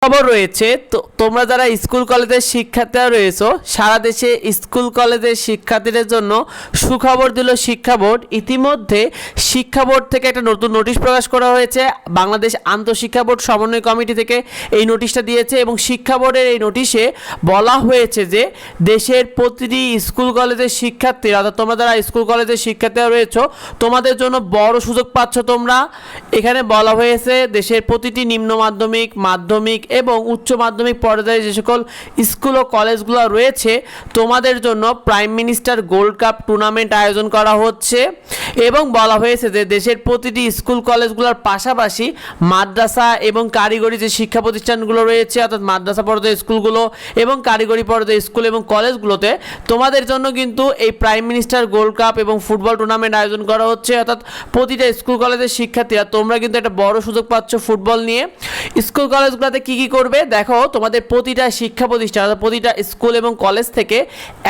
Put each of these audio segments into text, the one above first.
খবর রয়েছে তোমরা যারা স্কুল কলেজের শিক্ষার্থীরা রয়েছো, সারা দেশে স্কুল কলেজের শিক্ষার্থীদের জন্য সুখবর দিল শিক্ষা বোর্ড। ইতিমধ্যে শিক্ষা বোর্ড থেকে একটা নতুন নোটিশ প্রকাশ করা হয়েছে। বাংলাদেশ আন্তঃশিক্ষা বোর্ড সমন্বয় কমিটি থেকে এই নোটিশটা দিয়েছে এবং শিক্ষা বোর্ডের এই নোটিশে বলা হয়েছে যে দেশের প্রতিটি স্কুল কলেজের শিক্ষার্থীরা, অর্থাৎ তোমরা যারা স্কুল কলেজের শিক্ষার্থীরা রয়েছো, তোমাদের জন্য বড় সুযোগ পাচ্ছ তোমরা। এখানে বলা হয়েছে দেশের প্রতিটি নিম্ন মাধ্যমিক, মাধ্যমিক এবং উচ্চ মাধ্যমিক পর্যায়ে যে সকল স্কুল ও কলেজগুলো রয়েছে তোমাদের জন্য prime minister gold cup tournament আয়োজন করা হচ্ছে এবং বলা হয়েছে যে দেশের প্রতিটি স্কুল কলেজগুলোর পাশাপাশি মাদ্রাসা এবং কারিগরি যে শিক্ষা প্রতিষ্ঠানগুলো রয়েছে, অর্থাৎ মাদ্রাসা পর্যায়ে স্কুলগুলো এবং কারিগরি পর্যায়ে স্কুল এবং কলেজগুলোতে তোমাদের জন্য কিন্তু এই প্রাইম মিনিস্টার গোল্ড কাপ এবং ফুটবল টুর্নামেন্ট আয়োজন করা হচ্ছে। অর্থাৎ প্রতিটা স্কুল কলেজের শিক্ষার্থীরা তোমরা কিন্তু একটা বড় সুযোগ পাচ্ছ ফুটবল নিয়ে। স্কুল কলেজগুলোতে কি কি করবে দেখো, তোমাদের প্রতিটা শিক্ষা প্রতিষ্ঠান, প্রতিটা স্কুল এবং কলেজ থেকে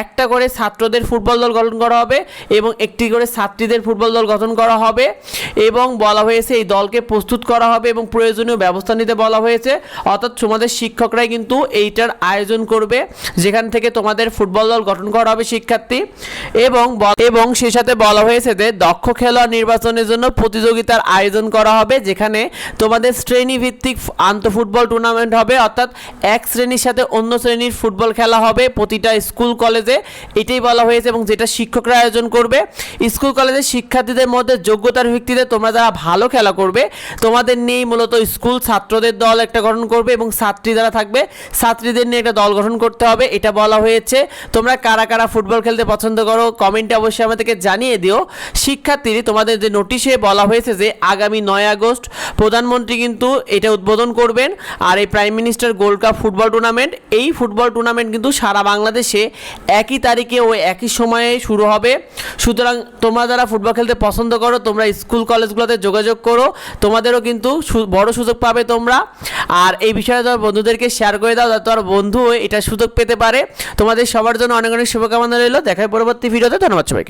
একটা করে ছাত্রদের ফুটবল দল গঠন করা হবে এবং একটি করে ছাত্রীদের ফুটবল দল গঠন করা হবে এবং বলা হয়েছে এই দলকে প্রস্তুত করা হবে এবং প্রয়োজনীয় ব্যবস্থা নিতে বলা হয়েছে। অর্থাৎ তোমাদের শিক্ষকরাই কিন্তু এইটার আয়োজন করবে, যেখান থেকে তোমাদের ফুটবল দল গঠন করা হবে শিক্ষার্থী। এবং সে সাথে বলা হয়েছে যে দক্ষ খেলোয়াড় নির্বাচনের জন্য প্রতিযোগিতার আয়োজন করা হবে, যেখানে তোমাদের শ্রেণীভিত্তিক আন্তঃফুটবল টুর্নামেন্ট হবে। অর্থাৎ এক শ্রেণীর সাথে অন্য শ্রেণীর ফুটবল খেলা হবে প্রতিটা স্কুল কলেজে, এটাই বলা হয়েছে এবং যেটা শিক্ষকরা আয়োজন করবে। স্কুল কলেজের শিক্ষার্থীদের মধ্যে যোগ্যতার ভিত্তিতে তোমরা যারা ভালো খেলা করবে তোমাদের নিয়েই মূলত স্কুল ছাত্রদের দল একটা গঠন করবে এবং ছাত্রী যারা থাকবে ছাত্রীদের নিয়ে একটা দল গঠন করতে হবে, এটা বলা হয়েছে। তোমরা কারা কারা ফুটবল খেলতে পছন্দ করো কমেন্টে অবশ্যই আমাদেরকে জানিয়ে দিও। শিক্ষার্থী তোমাদের যে নোটিশে বলা হয়েছে যে আগামী 9 আগস্ট প্রধানমন্ত্রী কিন্তু এটা উদ্বোধন করবেন। আর এই prime minister gold cup football tournament, এই ফুটবল টুর্নামেন্ট কিন্তু সারা বাংলাদেশে একই তারিখে ও একই সময়ে শুরু হবে। সুতরাং তোমরা যারা ফুটবল খেলতে পছন্দ করো তোমরা স্কুল কলেজগুলোতে যোগাযোগ করো, তোমাদেরও কিন্তু বড় সুযোগ পাবে তোমরা। আর এই বিষয়ে তোমার বন্ধুদেরকে শেয়ার করে দাও যাতে তোমার বন্ধু এটা সুযোগ পেতে পারে। তোমাদের সবার জন্য অনেক অনেক শুভকামনা রইল। দেখা হয় পরবর্তী ভিডিওতে। ধন্যবাদ সবাইকে।